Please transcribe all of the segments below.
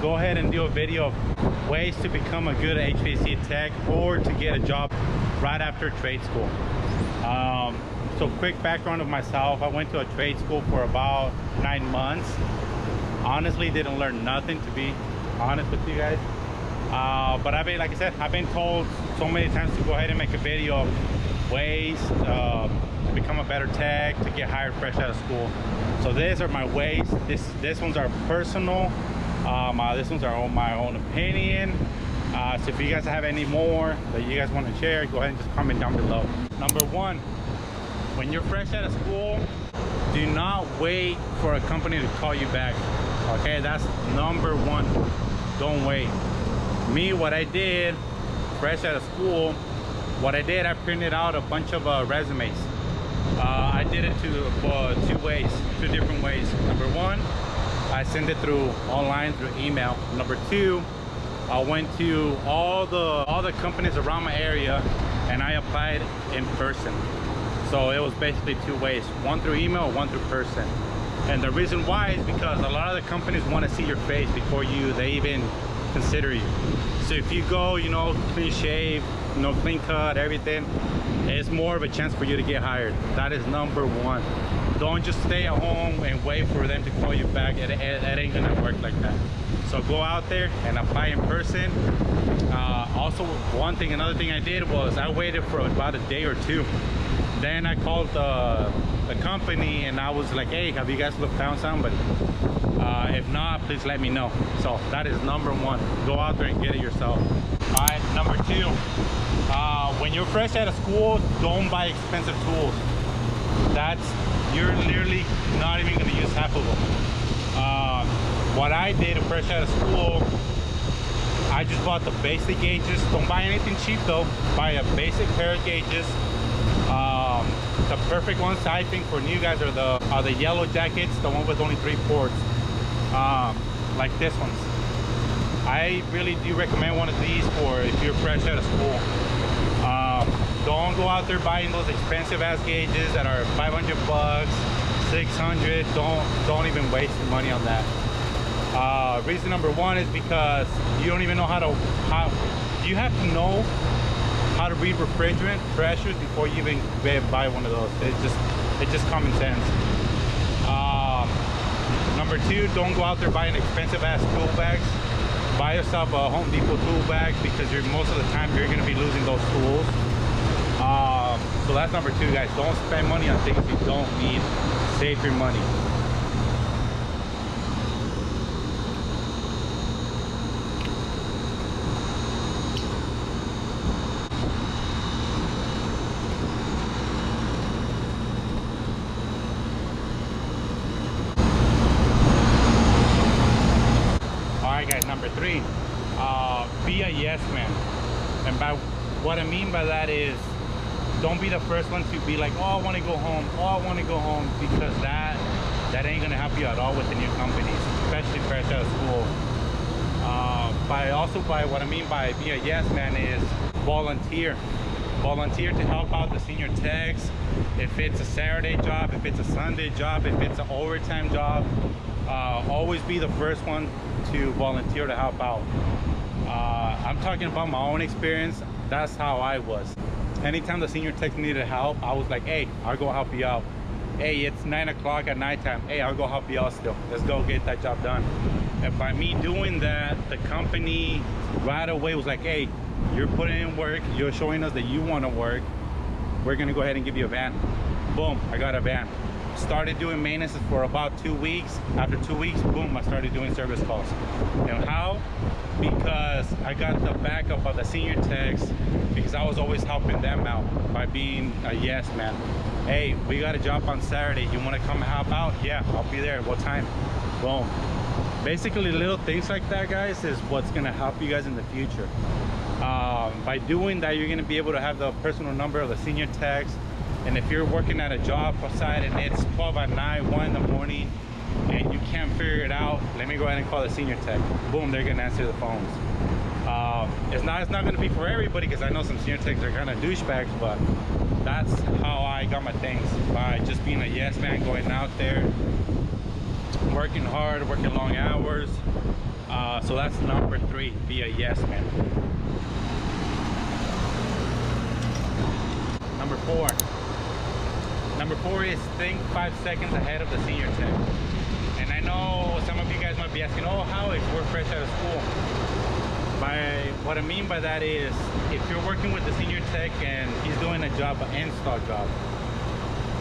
go ahead and do a video of ways to become a good HVAC tech or to get a job right after trade school. So quick background of myself, I went to a trade school for about 9 months. Honestly, didn't learn nothing, to be honest with you guys. But I've been, like I said, I've been told so many times to go ahead and make a video of ways to become a better tech, to get hired fresh out of school. So these are my ways. This ones are personal. This ones are my own opinion. So if you guys have any more that you guys want to share, go ahead and just comment down below. Number one, when you're fresh out of school, do not wait for a company to call you back. Okay, that's number one. Don't wait. Me, what I did, fresh out of school, I printed out a bunch of resumes. I did it two different ways. Number one, I sent it through online through email. Number two, I went to all the companies around my area and I applied in person. So it was basically two ways, one through email, one through person. And the reason why is because a lot of the companies want to see your face before they even consider you. So if you go, you know, clean shave, you know, clean cut, everything, it's more of a chance for you to get hired. That is number one. Don't just stay at home and wait for them to call you back. It ain't gonna work like that. So go out there and apply in person. Also, another thing I did was I waited for about a day or two. Then I called the company and I was like, hey, have you guys found somebody? If not, please let me know. So that is number one. Go out there and get it yourself. All right, number two, when you're fresh out of school, don't buy expensive tools. You're literally not even gonna use half of them. What I did fresh out of school, I just bought the basic gauges. Don't buy anything cheap though. Buy a basic pair of gauges. The perfect ones I think for new guys are the yellow jackets, the one with only 3 ports, like this ones. I really do recommend one of these for if you're fresh out of school. Don't go out there buying those expensive ass gauges that are 500 bucks, 600. Don't even waste your money on that. Reason number one is because you don't even know you have to know how to read refrigerant pressures before you even buy one of those. It's just common sense. Number two, don't go out there buying expensive ass tool bags. Buy yourself a Home Depot tool bag because most of the time you're going to be losing those tools. So that's number two, guys. Don't spend money on things you don't need. Save your money. Guys, number three, be a yes man. And by what I mean by that is, don't be the first one to be like, oh, I want to go home, because that ain't gonna help you at all with the new companies, especially fresh out of school. By what I mean by be a yes man is volunteer to help out the senior techs. If it's a Saturday job, if it's a Sunday job, if it's an overtime job, always be the first one to volunteer to help out. I'm talking about my own experience. That's how I was. Anytime the senior tech needed help, I was like, hey, I'll go help you out. Hey, it's 9 o'clock at nighttime. Hey, I'll go help you out still. Let's go get that job done. And by me doing that, the company right away was like, hey, you're putting in work, you're showing us that you want to work, we're gonna go ahead and give you a van. Boom, I got a van. Started doing maintenance for about 2 weeks. After 2 weeks, boom, I started doing service calls. And how? Because I got the backup of the senior techs, because I was always helping them out by being a yes man. Hey, we got a job on Saturday, you want to come and help out? Yeah, I'll be there. What time? Boom. Basically, little things like that, guys, is what's gonna help you guys in the future. By doing that, you're gonna be able to have the personal number of the senior techs. And if you're working at a job site and it's 12 at night, 1 in the morning, and you can't figure it out, let me go ahead and call the senior tech. Boom, they're gonna answer the phones. It's not gonna be for everybody, because I know some senior techs are kind of douchebags, but that's how I got my things, by just being a yes man, going out there, working hard, working long hours, So that's number 3, be a yes man. Number 4. Number 4 is think 5 seconds ahead of the senior tech. And I know some of you guys might be asking, oh, how if we're fresh out of school? What I mean by that is, if you're working with the senior tech and he's doing a job, an install job,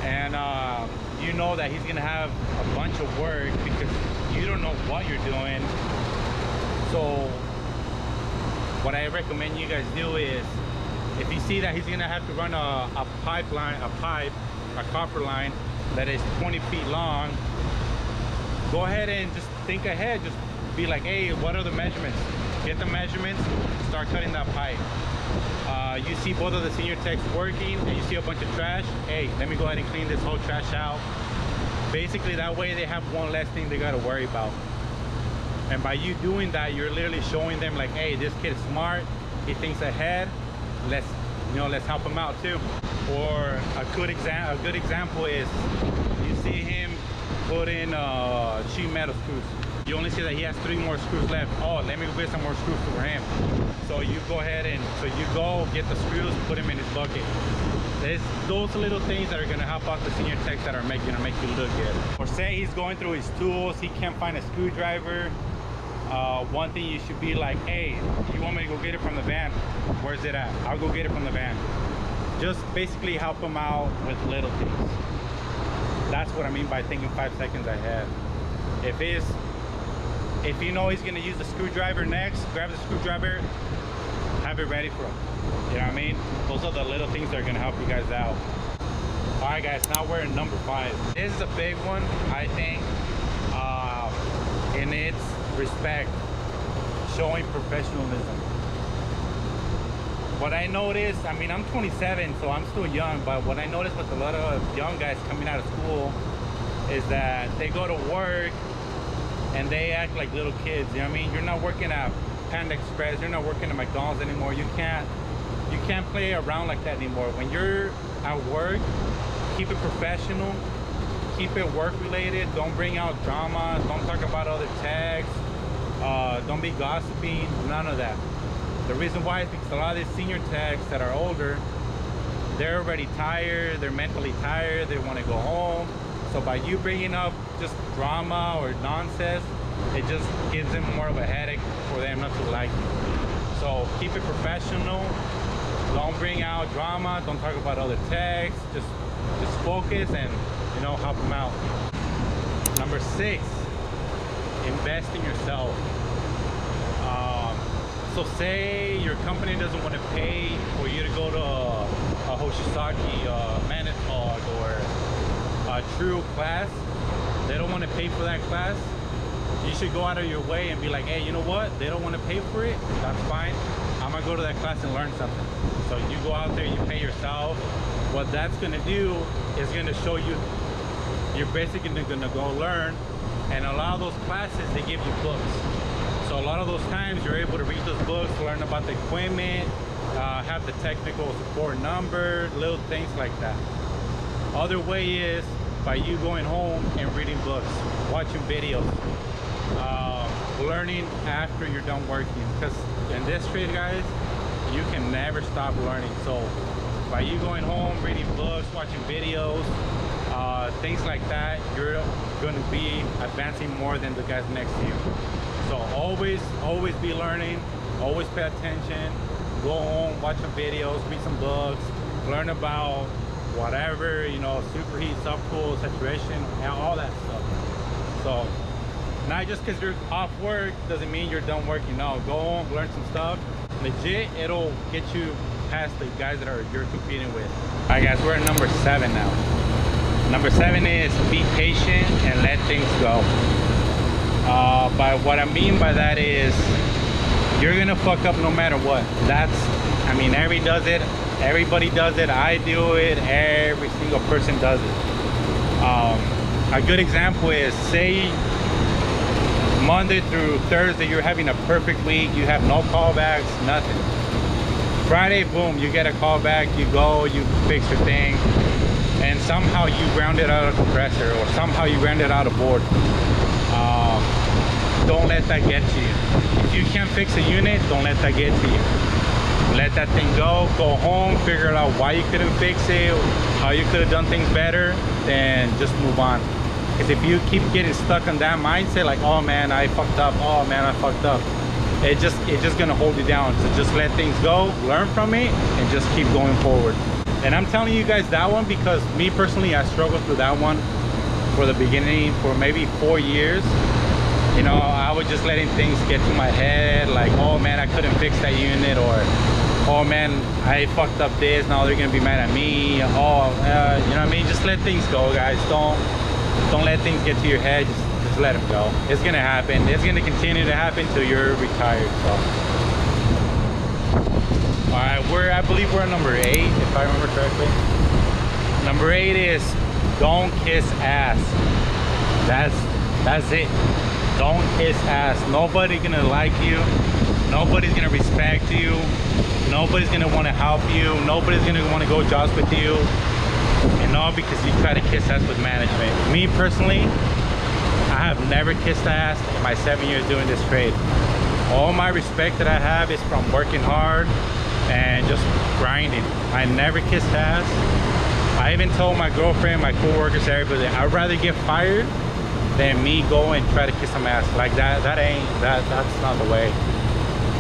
and you know that he's gonna have a bunch of work because you don't know what you're doing. So what I recommend you guys do is, if you see that he's gonna have to run a copper line that is 20 feet long, go ahead and just think ahead. Just be like, hey, what are the measurements? Get the measurements, start cutting that pipe. You see both of the senior techs working and you see a bunch of trash, hey, let me go ahead and clean this whole trash out. Basically, that way they have one less thing they gotta worry about. And by you doing that, you're literally showing them like, hey, this kid's smart, he thinks ahead, let's help him out too. Or a good example is, you see him put in sheet metal screws. You only see that he has 3 more screws left. Oh, let me go get some more screws for him. So you go ahead and get the screws, put them in his bucket. There's those little things that are gonna help out the senior techs that are gonna make you look good. Or say he's going through his tools, he can't find a screwdriver. One thing you should be like, hey, you want me to go get it from the van? Where's it at? I'll go get it from the van. Just basically help him out with little things. That's what I mean by thinking 5 seconds ahead. If you know he's gonna use the screwdriver next, grab the screwdriver, have it ready for him. You know what I mean? Those are the little things that are gonna help you guys out. All right, guys, now we're in number 5. This is a big one, I think, and it's respect, showing professionalism. What I noticed, I mean, I'm 27, so I'm still young, but what I noticed with a lot of young guys coming out of school is that they go to work and they act like little kids. You know what I mean? You're not working at Panda Express, you're not working at McDonald's anymore. You can't play around like that anymore. When you're at work, keep it professional, keep it work related. Don't bring out drama, don't talk about other tags, don't be gossiping, none of that. The reason why is because a lot of these senior techs that are older, they're already tired, they're mentally tired, they want to go home. So by you bringing up just drama or nonsense, it just gives them more of a headache for them not to like you. So keep it professional, don't bring out drama, don't talk about other techs, just focus and, help them out. Number 6, invest in yourself. So say your company doesn't want to pay for you to go to a Hoshisaki, Manitowoc, or a True class. They don't want to pay for that class. You should go out of your way and be like, hey, you know what? They don't want to pay for it. That's fine. I'm going to go to that class and learn something. So you go out there, you pay yourself. What that's going to do is going to show you, you're basically going to go learn. And a lot of those classes, they give you books. So a lot of those times you're able to read those books, learn about the equipment, have the technical support number, little things like that. Other way is by you going home and reading books, watching videos, learning after you're done working. Because in this trade, guys, you can never stop learning. So by you going home, reading books, watching videos, things like that, you're going to be advancing more than the guys next to you. So always be learning, always pay attention, go home, watch some videos, read some books, learn about whatever, superheat, subcool, saturation, and all that stuff. So not just because you're off work doesn't mean you're done working. No, go home, learn some stuff. Legit, it'll get you past the guys that you're competing with. All right, guys, we're at number 7 now. Number 7 is be patient and let things go. But what I mean by that is you're gonna fuck up no matter what. Everybody does it, I do it, every single person does it. A good example is, say Monday through Thursday you're having a perfect week, you have no callbacks, nothing. Friday, boom, you get a callback, you go, you fix your thing, and somehow you grounded out a compressor, or somehow you grounded out a board. Don't let that get to you. if you can't fix a unit, don't let that get to you. Let that thing go home, figure out why you couldn't fix it, how you could have done things better, then just move on. Because if you keep getting stuck on that mindset, like, oh man, I fucked up, oh man, I fucked up, it's just gonna hold you down. So just let things go, learn from it, and just keep going forward. And I'm telling you guys that one because me personally, I struggled through that one for the beginning for maybe 4 years. You know, I was just letting things get to my head, like, oh man, I couldn't fix that unit, or oh man, I fucked up this, now they're gonna be mad at me. You know what I mean? Just let things go, guys. Don't let things get to your head. Just let them go. It's gonna happen. It's gonna continue to happen till you're retired. So, all right, I believe we're at number 8, if I remember correctly. Number 8 is don't kiss ass. That's it. Don't kiss ass. Nobody's gonna like you. Nobody's gonna respect you. Nobody's gonna want to help you. Nobody's gonna want to go jobs with you. And all because you try to kiss ass with management. Me personally, I have never kissed ass in my 7 years doing this trade. All my respect that I have is from working hard and just grinding. I never kissed ass. I even told my girlfriend, my co-workers, everybody, I'd rather get fired than me go and try to kiss some ass. Like that's not the way.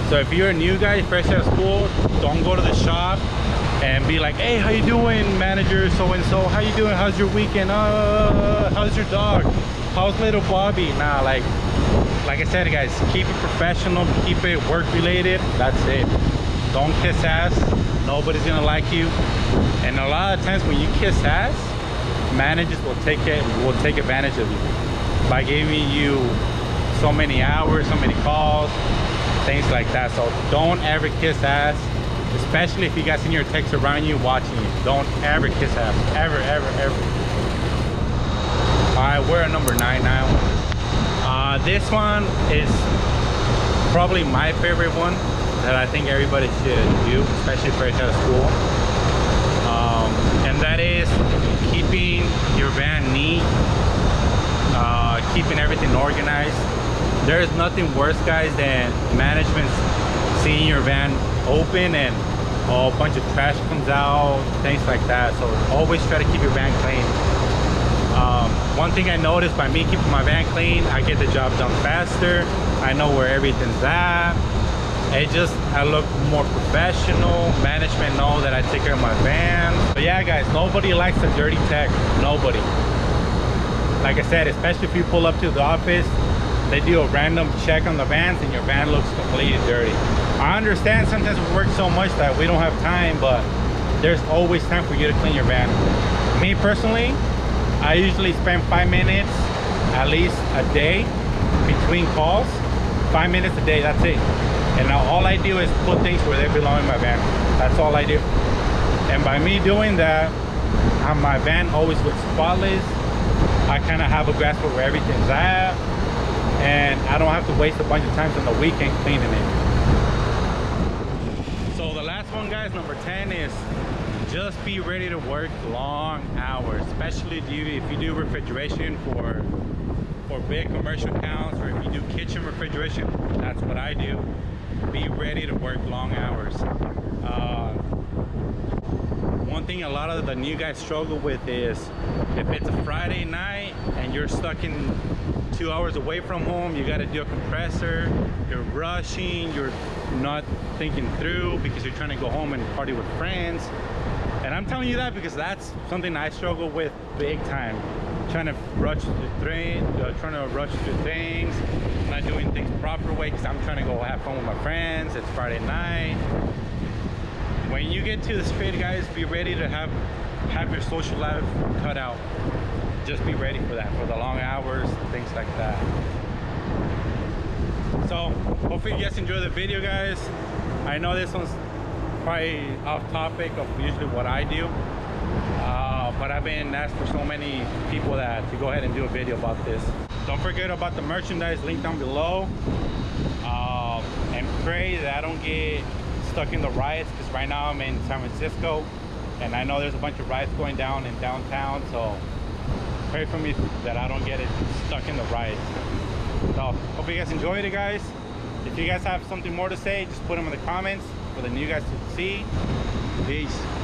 So if you're a new guy, fresh out of school, don't go to the shop and be like, hey, how you doing, manager so-and-so? How you doing? How's your weekend? How's your dog? How's little Bobby? Nah, like I said, guys, keep it professional, keep it work-related. That's it. Don't kiss ass. Nobody's gonna like you. And a lot of times when you kiss ass, managers will take advantage of you by giving you so many hours, so many calls, things like that. So don't ever kiss ass, especially if you got senior techs around you watching you. Don't ever kiss ass, ever. All right, we're at number 9 now. This one is probably my favorite one that I think everybody should do, especially fresh out of school. And that is keeping your van neat, keeping everything organized. There's nothing worse, guys, than management seeing your van open and a bunch of trash comes out, things like that. So always try to keep your van clean. One thing I noticed by me keeping my van clean, I get the job done faster. I know where everything's at. I look more professional. Management know that I take care of my van. But yeah, guys, nobody likes a dirty tech. Nobody. Like I said, especially if you pull up to the office, they do a random check on the vans and your van looks completely dirty. I understand sometimes we work so much that we don't have time, but there's always time for you to clean your van. Me personally, I usually spend 5 minutes at least a day between calls. 5 minutes a day, that's it. And now all I do is put things where they belong in my van. That's all I do. And by me doing that, my van always looks spotless. I kind of have a grasp of where everything's at, and I don't have to waste a bunch of times on the weekend cleaning it. So the last one, guys, number 10 is just be ready to work long hours, especially if you do refrigeration for big commercial accounts, or if you do kitchen refrigeration. That's what I do. Be ready to work long hours. One thing a lot of the new guys struggle with is if it's a Friday night and you're stuck in 2 hours away from home, you got to do a compressor, you're rushing, you're not thinking through because you're trying to go home and party with friends. And I'm telling you that because that's something I struggle with big time. Trying to rush through things, not doing things the proper way because I'm trying to go have fun with my friends. It's Friday night. When you get to the street, guys, be ready to have your social life cut out. Just be ready for that, for the long hours, things like that. So hopefully you guys enjoy the video, guys. I know this one's probably off topic of usually what I do, but I've been asked for so many people to go ahead and do a video about this. Don't forget about the merchandise link down below, and pray that I don't get stuck in the riots, because right now I'm in San Francisco and I know there's a bunch of riots going down in downtown, so pray for me that I don't get stuck in the riots. So hope you guys enjoyed it, guys. If you guys have something more to say, just put them in the comments for the new guys to see. Peace.